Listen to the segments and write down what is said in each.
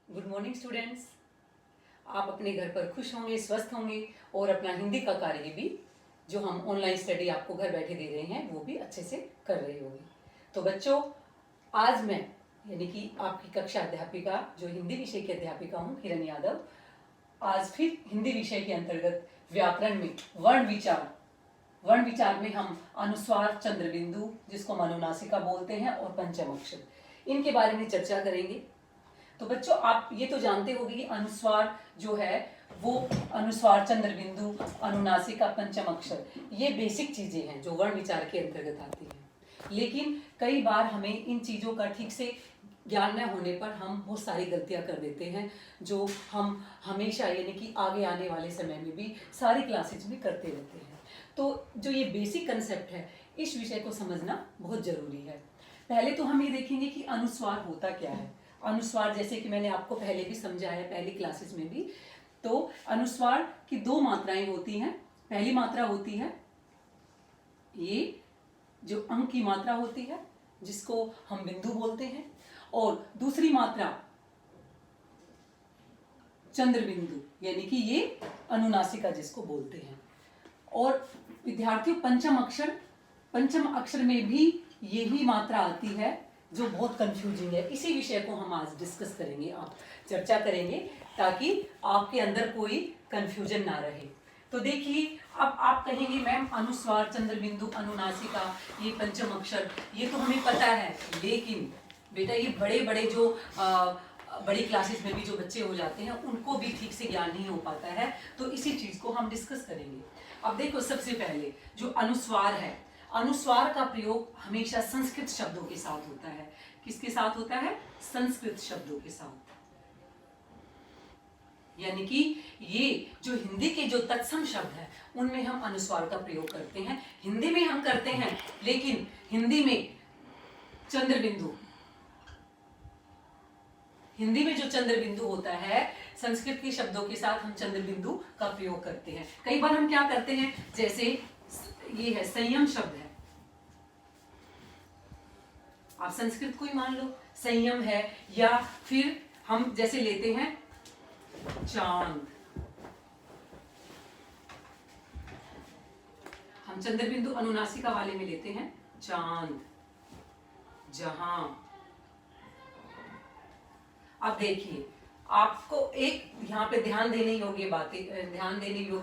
Good morning students. आप अपने घर पर खुश होंगे, स्वस्थ होंगे और अपना हिंदी का कार्य भी जो हम ऑनलाइन स्टडी आपको घर बैठे दे रहे हैं वो भी अच्छे से कर रहे होंगे। तो बच्चों, आज मैं यानी कि आपकी कक्षा अध्यापिका जो हिंदी विषय की अध्यापिका हूँ, किरण यादव, आज फिर हिंदी विषय के अंतर्गत व्याकरण में वर्ण विचार में हम अनुस्वार, चंद्रबिंदु जिसको हम अनुनासिका बोलते हैं और पंचम अक्षर, इनके बारे में चर्चा करेंगे। तो बच्चों, आप ये तो जानते होंगे कि अनुस्वार जो है वो अनुस्वार, चंद्रबिंदु, अनुनासिका, पंचम अक्षर, ये बेसिक चीजें हैं जो वर्ण विचार के अंतर्गत आती हैं। लेकिन कई बार हमें इन चीजों का ठीक से ज्ञान न होने पर हम बहुत सारी गलतियां कर देते हैं, जो हम हमेशा यानी कि आगे आने वाले समय में भी सारी क्लासेज में करते रहते हैं। तो जो ये बेसिक कंसेप्ट है, इस विषय को समझना बहुत जरूरी है। पहले तो हम ये देखेंगे कि अनुस्वार होता क्या है। अनुस्वार, जैसे कि मैंने आपको पहले भी समझाया, पहली क्लासेस में भी, तो अनुस्वार की दो मात्राएं होती हैं। पहली मात्रा होती है ये जो अंक की मात्रा होती है, जिसको हम बिंदु बोलते हैं, और दूसरी मात्रा चंद्रबिंदु यानी कि ये अनुनासिका जिसको बोलते हैं। और विद्यार्थियों, पंचम अक्षर में भी यही मात्रा आती है जो बहुत कंफ्यूजिंग है। इसी विषय को हम आज डिस्कस करेंगे, आप चर्चा करेंगे, ताकि आपके अंदर कोई कंफ्यूजन ना रहे। तो देखिए, अब आप कहेंगे मैम अनुस्वार, चंद्रबिंदु, अनुनासिका, ये पंचम अक्षर, ये तो हमें पता है, लेकिन बेटा ये बड़े बड़े जो बड़ी क्लासेस में भी जो बच्चे हो जाते हैं उनको भी ठीक से ज्ञान नहीं हो पाता है। तो इसी चीज को हम डिस्कस करेंगे। अब देखो, सबसे पहले जो अनुस्वार है, अनुस्वार का प्रयोग हमेशा संस्कृत शब्दों के साथ होता है। किसके साथ होता है? संस्कृत शब्दों के साथ। यानी कि ये जो हिंदी के जो तत्सम शब्द है उनमें हम अनुस्वार का प्रयोग करते हैं। हिंदी में हम करते हैं, लेकिन हिंदी में जो चंद्रबिंदु होता है, संस्कृत के शब्दों के साथ हम चंद्रबिंदु का प्रयोग करते हैं। कई बार हम क्या करते हैं, जैसे ये है संयम शब्द है, आप संस्कृत को ही मान लो, संयम है, या फिर हम जैसे लेते हैं चांद, हम चंद्रबिंदु अनुनासिका वाले में लेते हैं चांद, जहां। अब देखिए, आपको एक यहाँ पे ध्यान देने योग्य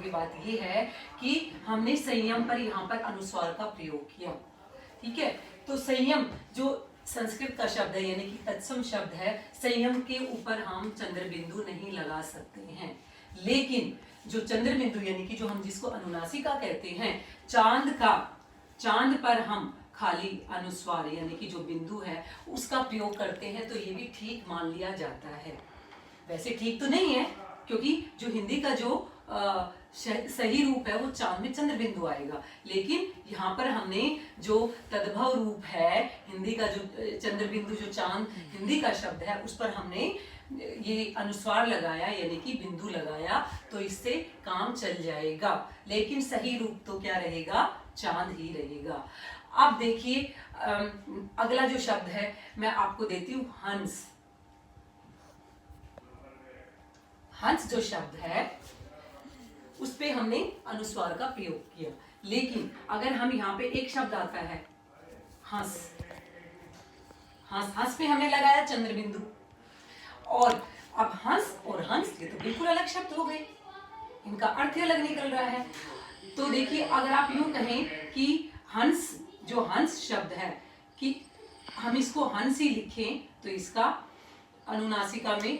बात ये है कि हमने संयम पर यहाँ पर अनुस्वार का प्रयोग किया। ठीक है, तो संयम जो संस्कृत का शब्द है यानी कि तत्सम शब्द है, संयम के ऊपर हम चंद्रबिंदु नहीं लगा सकते हैं। लेकिन जो चंद्रबिंदु यानी कि जो हम जिसको अनुनासिका कहते हैं, चांद पर हम खाली अनुस्वार यानी कि जो बिंदु है उसका प्रयोग करते हैं, तो ये भी ठीक मान लिया जाता है। वैसे ठीक तो नहीं है, क्योंकि जो हिंदी का जो सही रूप है वो चांद में चंद्रबिंदु आएगा, लेकिन यहाँ पर हमने जो तद्भव रूप है हिंदी का, जो चंद्रबिंदु जो चांद हिंदी का शब्द है, उस पर हमने ये अनुस्वार लगाया यानी कि बिंदु लगाया, तो इससे काम चल जाएगा। लेकिन सही रूप तो क्या रहेगा? चांद ही रहेगा। अब देखिए, अगला जो शब्द है मैं आपको देती हूँ हंस। हंस जो शब्द है उस पे हमने अनुस्वार का प्रयोग किया, लेकिन अगर हम यहाँ पे एक शब्द आता है हंस, हंस पे हमने लगाया चंद्रबिंदु, और अब हंस और हंस ये तो बिल्कुल अलग शब्द हो गए, इनका अर्थ अलग निकल रहा है। तो देखिए, अगर आप यूं कहें कि हंस, जो हंस शब्द है, कि हम इसको हंस ही लिखें, तो इसका अनुनासिका में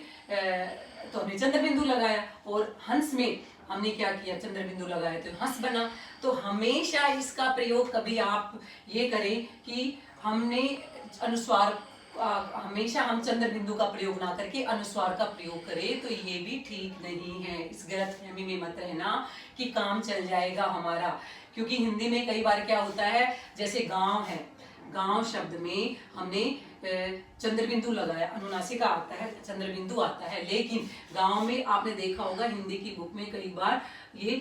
तो हमने चंद्रबिंदु लगाया, और हंस में हमने क्या किया? चंद्रबिंदु लगाया, तो हंस बना। तो हमेशा इसका प्रयोग, कभी आप ये करें कि हमने अनुस्वार, हमेशा हम चंद्रबिंदु का प्रयोग ना करके अनुस्वार का प्रयोग करें, तो ये भी ठीक नहीं है। इस गलतफहमी में मत रहना कि काम चल जाएगा हमारा, क्योंकि हिंदी में कई बार क्या होता है, जैसे गांव है, गांव शब्द में हमने चंद्रबिंदु लगाया, अनुनासिका आता है, चंद्रबिंदु आता है, लेकिन गांव में आपने देखा होगा हिंदी की बुक में कई बार ये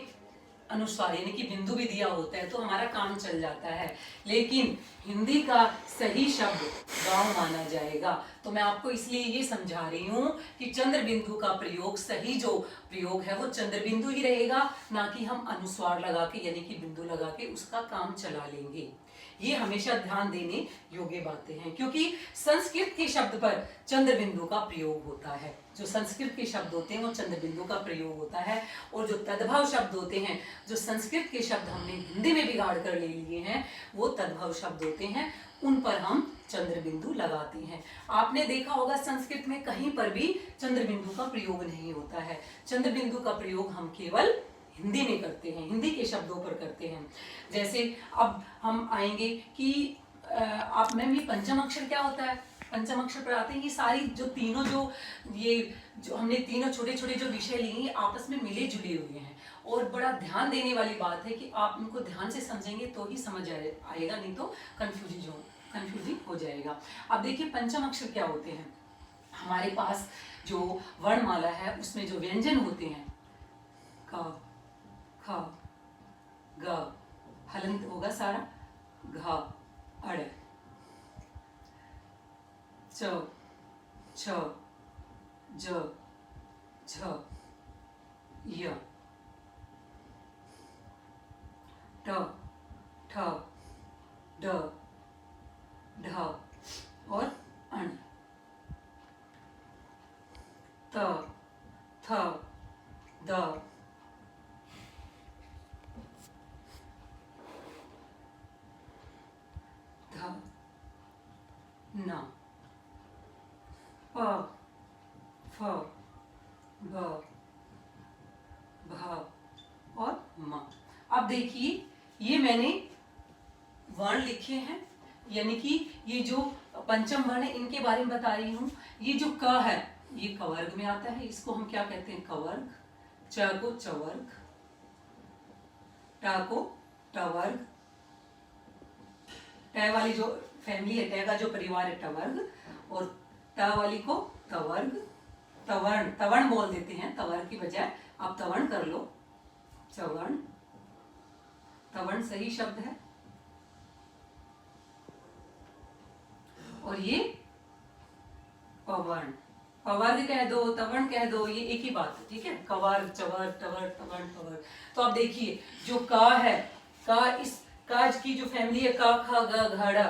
अनुस्वार यानी कि बिंदु भी दिया होता है तो हमारा काम चल जाता है। लेकिन हिंदी का सही शब्द गांव माना जाएगा। तो मैं आपको इसलिए ये समझा रही हूँ कि चंद्र बिंदु का प्रयोग, सही जो प्रयोग है वो चंद्र बिंदु ही रहेगा, ना कि हम अनुस्वार लगा के यानी कि बिंदु लगा के उसका काम चला लेंगे। ये हमेशा ध्यान देने योग्य बातें हैं, क्योंकि संस्कृत के शब्द पर चंद्र बिंदु का प्रयोग होता है। जो संस्कृत के शब्द होते हैं वो चंद्र बिंदु का प्रयोग होता है, और जो तद्भव शब्द होते हैं, जो संस्कृत के शब्द हमने हिंदी में बिगाड़ कर ले लिए हैं, वो तद्भव शब्द होते हैं, उन पर हम चंद्र बिंदु लगाते हैं। आपने देखा होगा संस्कृत में कहीं पर भी चंद्र बिंदु का प्रयोग नहीं होता है। चंद्र बिंदु का प्रयोग हम केवल हिंदी में करते हैं, हिंदी के शब्दों पर करते हैं। जैसे अब हम आएंगे कि आप मैम ये पंचम अक्षर क्या होता है? पंचम अक्षर पर आते हैं, ये सारी जो तीनों जो हमने तीनों छोटे छोटे जो विषय लिए आपस में मिले जुले हुए हैं, और बड़ा ध्यान देने वाली बात है कि आप उनको ध्यान से समझेंगे तो ही समझ आएगा, नहीं तो कंफ्यूजिंग हो जाएगा। अब देखिए पंचम अक्षर क्या होते हैं। हमारे पास जो वर्णमाला है उसमें जो व्यंजन होते हैं, क ख ग, हलंत होगा सारा, घ अड़, च छ ज झ य, ट ठ ड ढ और अण, त थ द ध न, प फ ब भ और म। अब देखिए ये मैंने वर्ण लिखे हैं, यानी कि ये जो पंचम वर्ण है इनके बारे में बता रही हूँ। ये जो क है ये कवर्ग में आता है, इसको हम क्या कहते हैं? कवर्ग। च को चवर्ग, ट को टवर्ग, ट वाली जो फैमिली है, ट का जो परिवार है टवर्ग, और ट वाली को तवर्ग। तवर्ण, तवर्ण बोल देते हैं तवर्ग की बजाय, आप तवर्ण कर लो, चवर्ण। तवर्ण सही शब्द है। और ये पवर्ण, पवर्ग कह दो, तवर्ण कह दो, ये एक ही बात है, ठीक है। कवर्ग, चवर्ग, टवर्ग, तवर्ण, पवर्ग। तो आप देखिए जो क है, क इस काज की जो फैमिली है, क ख ग घ ड़,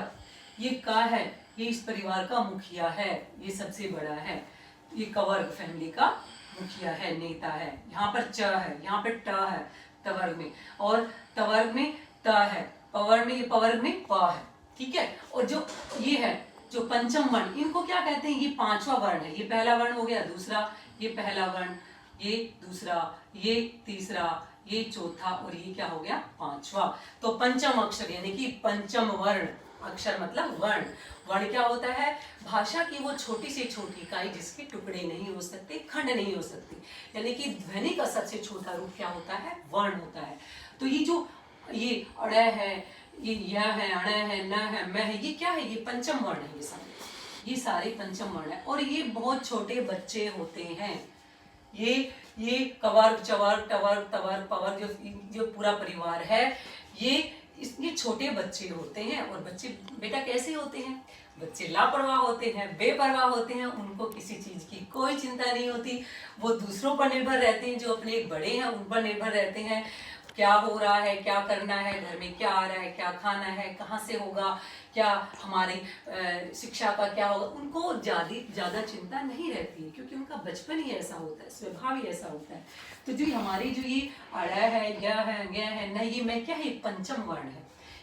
ये क है, ये इस परिवार का मुखिया है, ये सबसे बड़ा है, ये कवर्ग फैमिली का मुखिया है, नेता है। यहाँ पर च है, यहाँ पर ट है तवर्ग में, और तवर्ग में त है, पवर्ग में, ये पवर्ग में प है, ठीक है। और जो ये है जो पंचम वर्ण, इनको क्या कहते हैं? ये पांचवा वर्ण है। ये पहला वर्ण हो गया, दूसरा, ये पहला वर्ण, ये दूसरा, ये तीसरा, ये चौथा, और ये क्या हो गया? पांचवा। तो पंचम अक्षर यानी कि पंचम वर्ण, अक्षर मतलब वर्ण। वर्ण क्या होता है? भाषा की वो छोटी से छोटी इकाई जिसके टुकड़े नहीं हो सकते, खंड नहीं हो सकते, यानी कि ध्वनि का सबसे छोटा रूप क्या होता है? वर्ण होता है। तो ये जो ये अड़ है, ये य है, अण है, न है, म है, ये क्या है? ये पंचम वर्ण है। ये सारे पंचम वर्ण है, और ये बहुत छोटे बच्चे होते हैं। ये कवर्ग, चवर्ग, टवर्ग, तवर्ग, पवर्ग, जो पूरा परिवार है, ये छोटे बच्चे होते हैं। और बच्चे बेटा कैसे होते हैं? बच्चे लापरवाह होते हैं, बेपरवाह होते हैं, उनको किसी चीज की कोई चिंता नहीं होती। वो दूसरों पर निर्भर रहते हैं, जो अपने बड़े हैं उन पर निर्भर रहते हैं। क्या हो रहा है, क्या करना है, घर में क्या आ रहा है, क्या खाना है, कहाँ से होगा, क्या हमारी शिक्षा का क्या होगा, उनको ज्यादा चिंता नहीं रहती है, क्योंकि उनका बचपन ही ऐसा होता है, स्वभाव ही ऐसा होता है। तो जो हमारी जो ये अड़ है, य है, ग है, न, ये मैं क्या है? पंचम वर्ण है।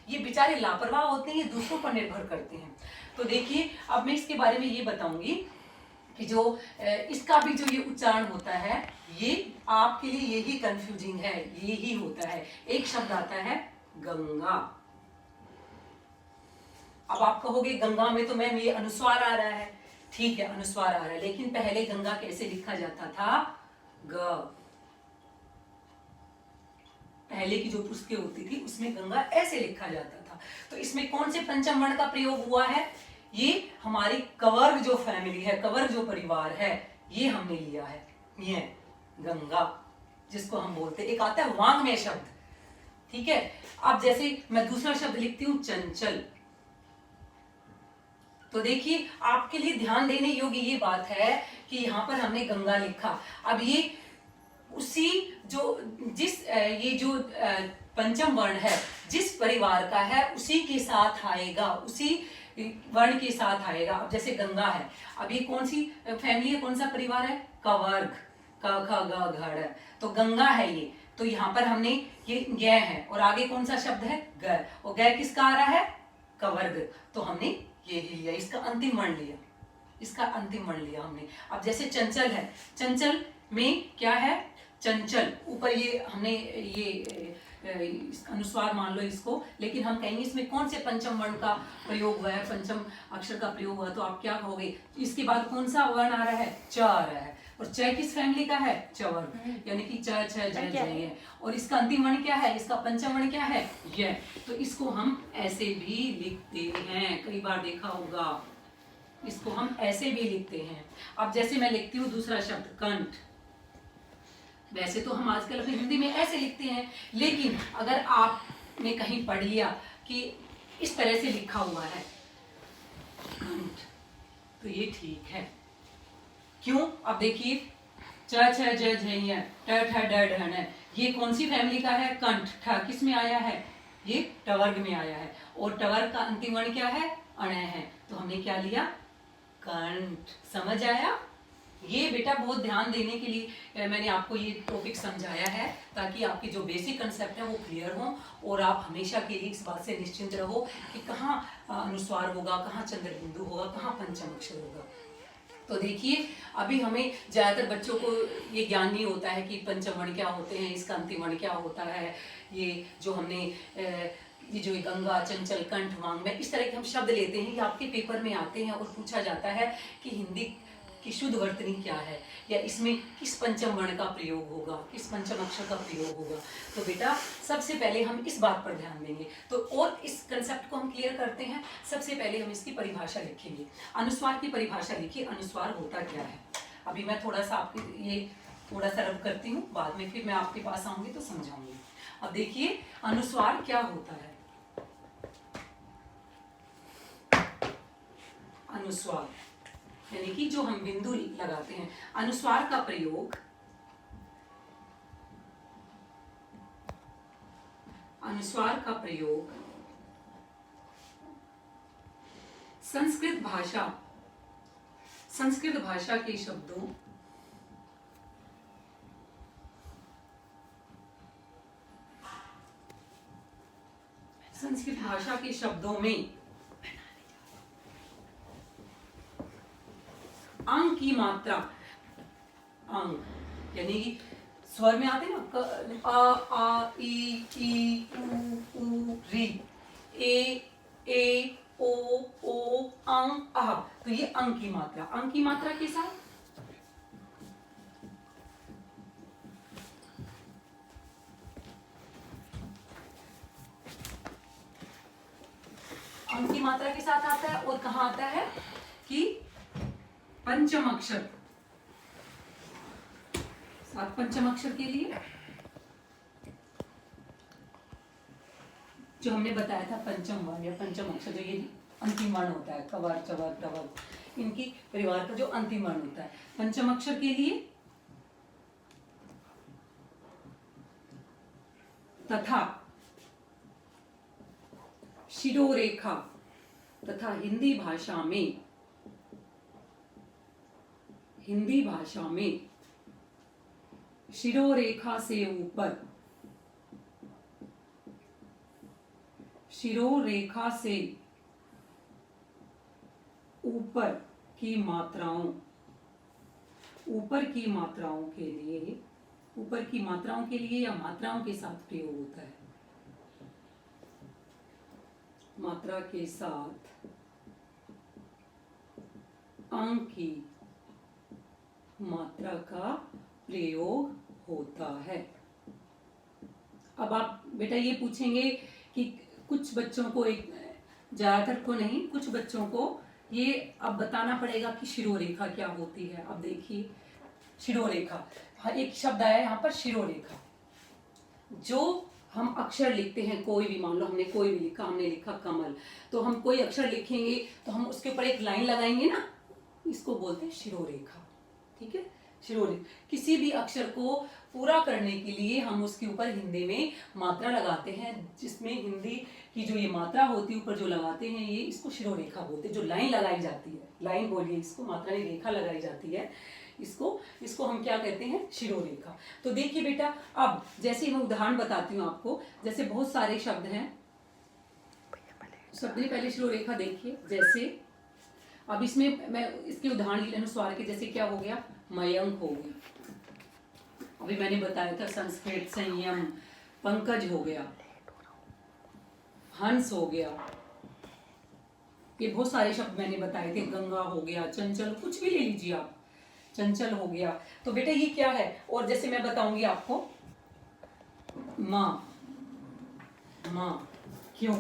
ये बेचारे लापरवाह होते हैं, ये दूसरों पर निर्भर करते हैं। तो देखिए अब मैं इसके बारे में ये बताऊंगी कि जो इसका भी जो ये उच्चारण होता है, ये आपके लिए यही कंफ्यूजिंग है, यही होता है। एक शब्द आता है गंगा। अब आप कहोगे गंगा में तो मैम ये अनुस्वार आ रहा है, ठीक है अनुस्वार आ रहा है, लेकिन पहले गंगा कैसे लिखा जाता था? ग। पहले की जो पुस्तकें होती थी उसमें गंगा ऐसे लिखा जाता था। तो इसमें कौन से पंचम वर्ण का प्रयोग हुआ है? ये हमारी कवर्ग जो फैमिली है, कवर्ग जो परिवार है, ये हमने लिया है। ये गंगा जिसको हम बोलते हैं। एक आता है वांग्मय शब्द, ठीक है। अब जैसे मैं दूसरा शब्द लिखती हूं चंचल, तो देखिए आपके लिए ध्यान देने योग्य ये बात है कि यहाँ पर हमने गंगा लिखा। अब ये उसी जो ये जो पंचम वर्ण है जिस परिवार का है उसी के साथ आएगा, उसी वर्ण के साथ आएगा। अब जैसे गंगा है, अब ये कौन सी फैमिली है, कौन सा परिवार है, कवर्ग, क ख ग घ ड़, तो गंगा है ये। तो यहाँ पर हमने ये ग है और आगे कौन सा शब्द है, ग, और ग किसका आ रहा है, कवर्ग, तो हमने ये ही लिया, इसका अंतिम वर्ण लिया, इसका अंतिम वर्ण लिया हमने। अब जैसे चंचल है, चंचल में क्या है, चंचल, ऊपर ये हमने ये अनुस्वार मान लो इसको, लेकिन हम कहेंगे इसमें कौन से पंचम वर्ण का प्रयोग हुआ है, पंचम अक्षर का प्रयोग हुआ, तो आप क्या कहोगे, इसके बाद कौन सा वर्ण आ रहा है, च आ रहा है, और च किस फैमिली का है, चवर्ग, यानी कि च छ ज ज है, और इसका अंतिम वर्ण क्या है, इसका पंचम वर्ण क्या है, य। तो इसको हम ऐसे भी लिखते हैं, कई बार देखा होगा, इसको हम ऐसे भी लिखते हैं। अब जैसे मैं लिखती हूँ दूसरा शब्द कंठ, वैसे तो हम आजकल अपनी हिंदी में ऐसे लिखते हैं, लेकिन अगर आपने कहीं पढ़ लिया कि इस तरह से लिखा हुआ है कंठ, तो ये ठीक है। क्यों, अब देखिए च छ ज झ ट ठ ड ढ ण, ये कौन सी फैमिली का है, कंठ, ठ किस में आया है, ये टवर्ग में आया है, और टवर्ग का अंतिम वर्ण क्या है, अण है, तो हमने क्या लिया, कंठ। समझ आया, ये बेटा बहुत ध्यान देने के लिए मैंने आपको ये टॉपिक समझाया है, ताकि आपकी जो बेसिक कंसेप्ट है वो क्लियर हो, और आप हमेशा के लिए इस बात से निश्चिंत रहो कि कहाँ अनुस्वार होगा, कहाँ चंद्र बिंदु होगा, कहाँ पंचम अक्षर होगा। तो देखिए अभी हमें ज़्यादातर बच्चों को ये ज्ञान नहीं होता है कि पंचम वर्ण क्या होते हैं, इसका अंतिम वर्ण क्या होता है, ये जो हमने ये जो गंगा, चंचल, कंठ, वांग में इस तरह के हम शब्द लेते हैं, ये आपके पेपर में आते हैं और पूछा जाता है कि हिंदी की शुद्ध वर्तनी क्या है, या इसमें किस पंचम वर्ण का प्रयोग होगा, किस पंचम अक्षर का प्रयोग होगा। तो बेटा सबसे पहले हम इस बात पर ध्यान देंगे, तो और इस कंसेप्ट को हम क्लियर करते हैं। सबसे पहले हम इसकी परिभाषा लिखेंगे, अनुस्वार की परिभाषा लिखिए, अनुस्वार होता क्या है। अभी मैं थोड़ा सा आपके ये थोड़ा सा रब करती हूँ, बाद में फिर मैं आपके पास आऊंगी तो समझाऊंगी। अब देखिए अनुस्वार क्या होता है, अनुस्वार यानी कि जो हम बिंदु लगाते हैं, अनुस्वार का प्रयोग, अनुस्वार का प्रयोग संस्कृत भाषा के शब्दों, संस्कृत भाषा के शब्दों में अंग की मात्रा, अंग यानी कि स्वर में आते हैं ना, अ आ ई उ री, ए ओ अंग आह, तो ये अंग की मात्रा, अंग की मात्रा के साथ अंग की मात्रा के साथ आता है, और कहाँ आता है कि पंचम अक्षर, सात पंचम अक्षर के लिए जो हमने बताया था पंचम वर्ण या पंचम अक्षर, जो ये अंतिम वर्ण होता है, कवर, चवर, टवर, इनकी परिवार का जो अंतिम वर्ण होता है, पंचम अक्षर के लिए तथा शिरोरेखा, तथा हिंदी भाषा में शिरोरेखा से ऊपर, शिरोरेखा से ऊपर की मात्राओं, ऊपर की मात्राओं के लिए या मात्राओं के साथ प्रयोग होता है, मात्रा के साथ अंग की मात्रा का प्रयोग होता है। अब आप बेटा ये पूछेंगे कि कुछ बच्चों को, एक ज्यादातर को नहीं, कुछ बच्चों को ये अब बताना पड़ेगा कि शिरोरेखा क्या होती है। अब देखिए शिरोरेखा, एक शब्द आया यहाँ पर शिरोरेखा, जो हम अक्षर लिखते हैं, कोई भी, मान लो हमने कोई भी लिखा, हमने लिखा कमल, तो हम कोई अक्षर लिखेंगे तो हम उसके ऊपर एक लाइन लगाएंगे ना, इसको बोलते हैं शिरोरेखा। ठीक है, शिरोरेखा। किसी भी अक्षर को पूरा करने के लिए हम उसके ऊपर हिंदी में मात्रा लगाते हैं, जिसमें हिंदी की जो ये मात्रा होती है ऊपर जो लगाते हैं, ये इसको शिरोरेखा बोलते हैं। जो लाइन लगाई जाती है, लाइन बोलिए इसको, मात्रा नहीं, रेखा लगाई जाती है, इसको हम क्या कहते हैं, शिरोरेखा। तो देखिए बेटा, अब जैसे मैं उदाहरण बताती हूँ आपको, जैसे बहुत सारे शब्द हैं, सबसे पहले शिरोरेखा देखिए। जैसे अब इसमें मैं इसके उदाहरण के अनुसार के, जैसे क्या हो गया, मयंक हो गया, अभी मैंने बताया था, संस्कृत, संयम, पंकज हो गया, हंस हो गया, ये बहुत सारे शब्द मैंने बताए थे, गंगा हो गया, चंचल, कुछ भी ले लीजिए आप, चंचल हो गया। तो बेटा ये क्या है, और जैसे मैं बताऊंगी आपको, माँ, माँ, क्यों,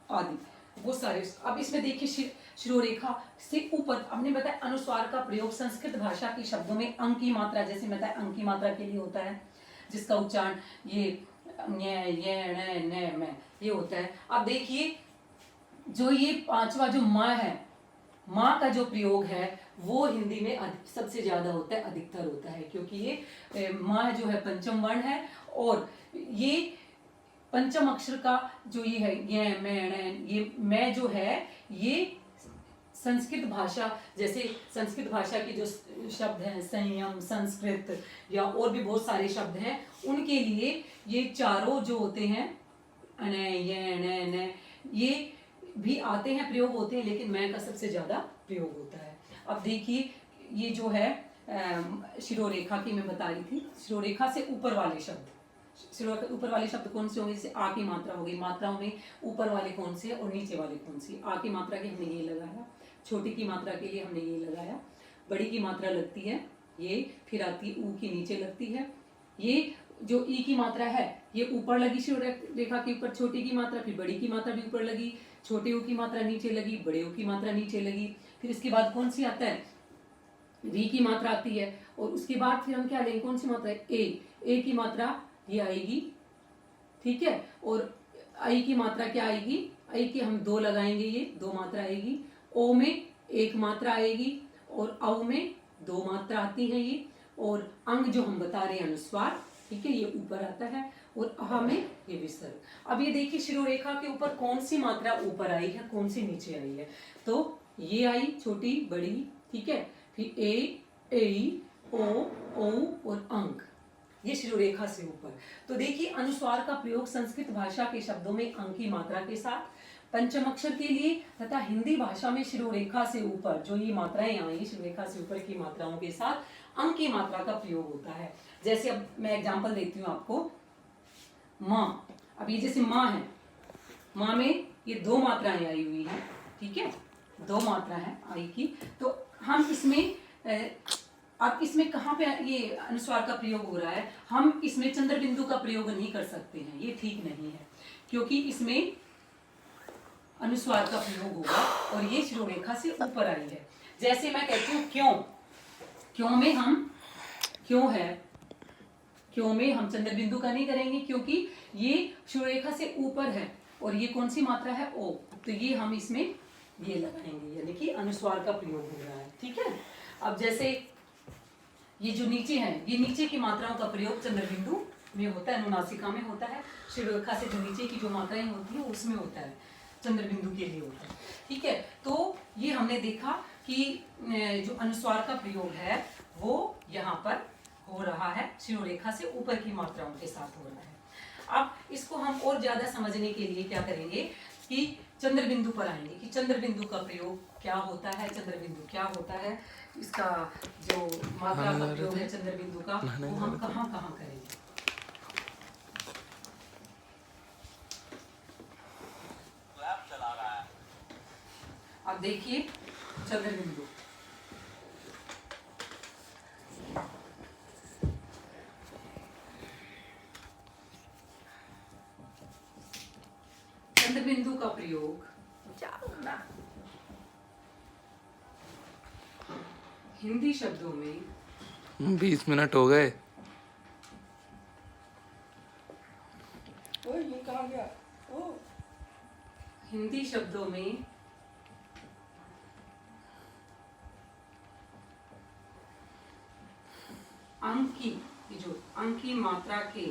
आदि, वो सारे। अब इसमें देखिए शिरोरेखा से ऊपर हमने बताया अनुस्वार का प्रयोग संस्कृत भाषा के शब्दों में अंक की मात्रा, जैसे बताया अंक की मात्रा के लिए होता है, जिसका उच्चारण ये न ये होता है। अब देखिए जो ये पांचवा जो माँ है, माँ का जो प्रयोग है वो हिंदी में सबसे ज्यादा होता है, अधिकतर होता है, क्योंकि ये माँ जो है पंचम वर्ण है, और ये पंचम अक्षर का जो ये है, ये मैं जो है, ये संस्कृत भाषा, जैसे संस्कृत भाषा के जो शब्द हैं, संयम, संस्कृत, या और भी बहुत सारे शब्द हैं, उनके लिए ये चारों जो होते हैं, ये भी आते हैं, प्रयोग होते हैं, लेकिन मैं का सबसे ज्यादा प्रयोग होता है। अब देखिए ये जो है शिरोरेखा की मैं बता रही थी, शिरोरेखा से ऊपर वाले शब्द, शिरोरेखा ऊपर वाले शब्द कौन से होंगे, जैसे आ की मात्रा होगी, मात्राओं में ऊपर वाले कौन से और नीचे वाले कौन से। आ की मात्रा के हमने ये लगाया, छोटी की मात्रा के लिए हमने ये लगाया, बड़ी की मात्रा लगती है ये, फिर आती है ऊ की नीचे लगती है, ये जो ई की मात्रा है ये ऊपर लगी शिरोरेखा के ऊपर, छोटी की मात्रा, फिर बड़ी की मात्रा भी ऊपर लगी, छोटे ऊ की मात्रा नीचे लगी, बड़े ऊ की मात्रा नीचे लगी, फिर इसके बाद कौन सी आता है, री की मात्रा आती है, और उसके बाद फिर हम क्या लेंगे, कौन सी मात्रा है, ए की मात्रा ये आएगी, ठीक है, और आई की मात्रा क्या आएगी, आई की हम दो लगाएंगे, ये दो मात्रा आएगी, ओ में एक मात्रा आएगी, और औ में दो मात्रा आती है ये, और अंग जो हम बता रहे हैं अनुस्वार, ठीक है, ये ऊपर आता है, और अहा में ये विसर्ग। अब ये देखिए शिरोरेखा के ऊपर कौन सी मात्रा ऊपर आई है, कौन सी नीचे आई है, तो ये आई छोटी बड़ी, ठीक है, फिर ए ओ और अंक, ये शिरोरेखा से ऊपर। तो देखिए अनुस्वार का प्रयोग संस्कृत भाषा के शब्दों में अंक की मात्रा के साथ, पंचम अक्षर के लिए तथा हिंदी भाषा में शिरोरेखा से ऊपर जो ये मात्राएं आई, शिरोरेखा से ऊपर की मात्राओं के साथ अंक की मात्रा का प्रयोग होता है। जैसे अब मैं एग्जांपल देती हूँ आपको, माँ, अब ये जैसे माँ है, माँ में ये दो मात्राएं आई हुई हैं, ठीक है, दो मात्रा है आई की, तो हम इसमें अब इसमें कहाँ पे ये अनुस्वार का प्रयोग हो रहा है, हम इसमें चंद्र बिंदु का प्रयोग नहीं कर सकते हैं, ये ठीक नहीं है, क्योंकि इसमें अनुस्वार का प्रयोग होगा और ये शिरोरेखा से ऊपर आई है। जैसे मैं कहती हूँ क्यों, क्यों में हम क्यों है, क्यों में हम चंद्र बिंदु का नहीं करेंगे, क्योंकि ये शिरोरेखा से ऊपर है, और ये कौन सी मात्रा है, ओ, तो ये हम इसमें ये लगाएंगे, यानी कि अनुस्वार का प्रयोग हो रहा है, ठीक है। अब जैसे ये जो नीचे है, ये नीचे की मात्राओं का प्रयोग चंद्र बिंदु में होता है, अनुनासिका में होता है, शिरोरेखा से जो नीचे की जो मात्राएं होती है उसमें होता है, चंद्र बिंदु के लिए होता है, ठीक है। तो ये हमने देखा कि जो अनुस्वार का प्रयोग है वो यहाँ पर हो रहा है, शिरोरेखा से ऊपर की मात्राओं के साथ हो रहा है। अब इसको हम और ज्यादा समझने के लिए क्या करेंगे कि चंद्र बिंदु पर आएंगे कि चंद्र बिंदु का प्रयोग क्या होता है, चंद्र बिंदु क्या होता है, इसका जो मात्रा का प्रयोग है चंद्र बिंदु का, वो हम कहाँ कहाँ करेंगे। अब देखिए चंद्र बिंदु, चंद्र बिंदु का प्रयोग हिंदी शब्दों में 20 मिनट हो गए। आ गया। ओ हिंदी शब्दों में अंक की, ये जो अंक की मात्रा के,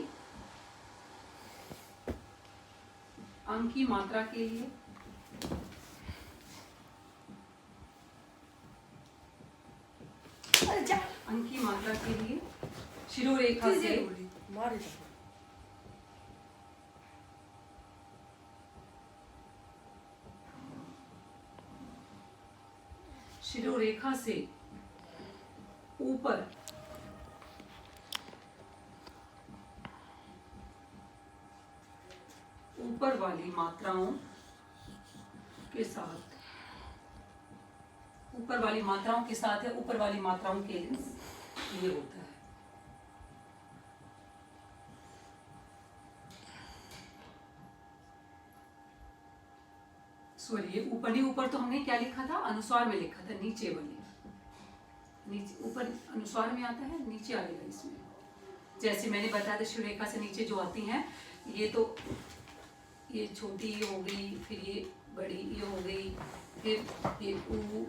अंक की मात्रा के लिए अंक की मात्रा के लिए शिरोरेखा से मार शिरोरेखा से ऊपर ऊपर वाली मात्राओं के साथ, ऊपर वाली मात्राओं के साथ या ऊपर वाली मात्राओं के लिए होता है। सॉरी, ऊपर नहीं, ऊपर तो हमने क्या लिखा था, अनुस्वार में लिखा था, नीचे वाली, नीचे, ऊपर अनुस्वार में आता है, नीचे आएगा इसमें। जैसे मैंने बताया था शिरोरेखा से नीचे जो आती हैं, ये तो ये छोटी ये हो गई, फिर ये बड़ी ये हो गई, फिर ये ऊ,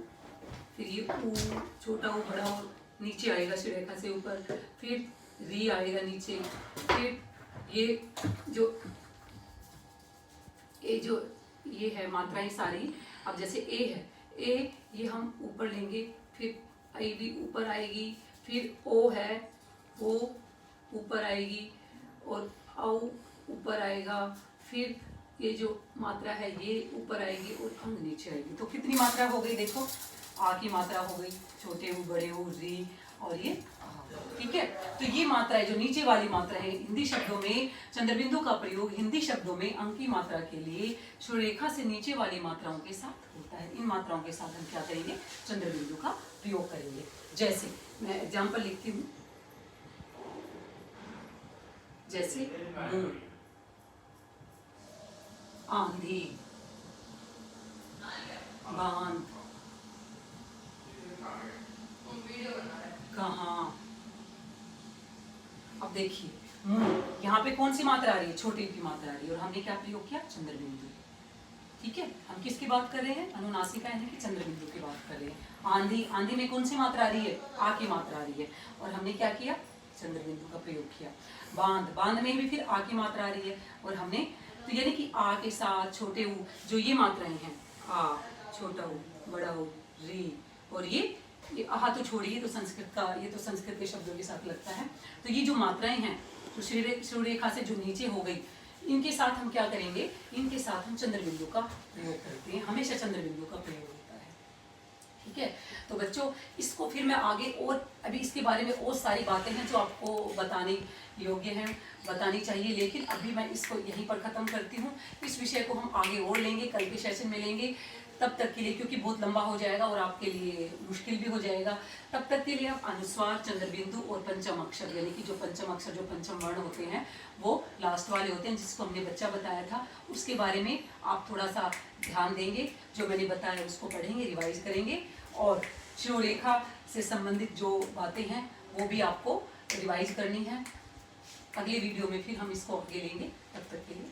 फिर ये ऊ, छोटा ऊ, बड़ा ऊ नीचे आएगा शिरोरेखा से ऊपर, फिर री आएगा नीचे, फिर ये है मात्राएं सारी। अब जैसे ए है, ए ये हम ऊपर लेंगे, फिर आई भी ऊपर आएगी, फिर ओ है, ओ ऊपर आएगी, और औ ऊपर आएगा, फिर ये जो मात्रा है ये ऊपर आएगी और अंग नीचे आएगी। तो कितनी मात्रा हो गई देखो, आ की मात्रा हो गई, छोटे ऊ, बड़े ऊ, री, और ये ठीक है। तो ये मात्रा है जो नीचे वाली मात्रा है। हिंदी शब्दों में चंद्रबिंदु का प्रयोग हिंदी शब्दों में अंक की मात्रा के लिए शिरोरेखा से नीचे वाली मात्राओं के साथ होता है। इन मात्राओं के साथ हम क्या करेंगे, चंद्रबिंदु का प्रयोग करेंगे। जैसे मैं एग्जाम्पल लिखती हूँ, जैसे मुंह, आंधी, बांध, कहाँ। अब देखिए मुंह, यहाँ पे कौन सी मात्रा आ रही है, छोटी की मात्रा आ रही है, और हमने क्या प्रयोग किया, चंद्रबिंदु। ठीक है, हम किसकी बात कर रहे हैं, अनुनासिका यानी कि चंद्रबिंदु की बात कर रहे हैं। आंधी, आंधी में कौन सी मात्रा आ रही है, आ की मात्रा आ रही है, और हमने क्या किया, चंद्रबिंदु का प्रयोग किया। बांध, बांध में भी फिर आ की मात्रा आ रही है, और हमने, तो यानी कि आ के साथ छोटे ऊ, जो ये मात्राएं हैं, आ, छोटा ऊ, बड़ा ऊ, री, और ये आहा तो छोड़िए, तो संस्कृत का, ये तो संस्कृत के शब्दों के साथ लगता है। तो ये जो मात्राएं हैं, तो शिरोरेखा से जो नीचे हो गई, इनके साथ हम क्या करेंगे, इनके साथ हम चंद्रबिंदु का प्रयोग करते हैं, हमेशा चंद्रबिंदु का प्रयोग होता है। ठीक है, तो बच्चों इसको फिर मैं आगे, और अभी इसके बारे में और सारी बातें हैं जो आपको बताने योग्य हैं, बतानी चाहिए, लेकिन अभी मैं इसको यहीं पर ख़त्म करती हूँ। इस विषय को हम आगे और लेंगे, कल के सेशन में लेंगे। तब तक के लिए, क्योंकि बहुत लंबा हो जाएगा और आपके लिए मुश्किल भी हो जाएगा, तब तक के लिए आप अनुस्वार, चंद्रबिंदु और पंचम अक्षर, यानी कि जो पंचम अक्षर, जो पंचम वर्ण होते हैं, वो लास्ट वाले होते हैं, जिसको हमने बच्चा बताया था, उसके बारे में आप थोड़ा सा ध्यान देंगे। जो मैंने बताया उसको पढ़ेंगे, रिवाइज करेंगे, और शिरोरेखा से संबंधित जो बातें हैं वो भी आपको रिवाइज करनी है। अगले वीडियो में फिर हम इसको आगे लेंगे। तब तक के लिए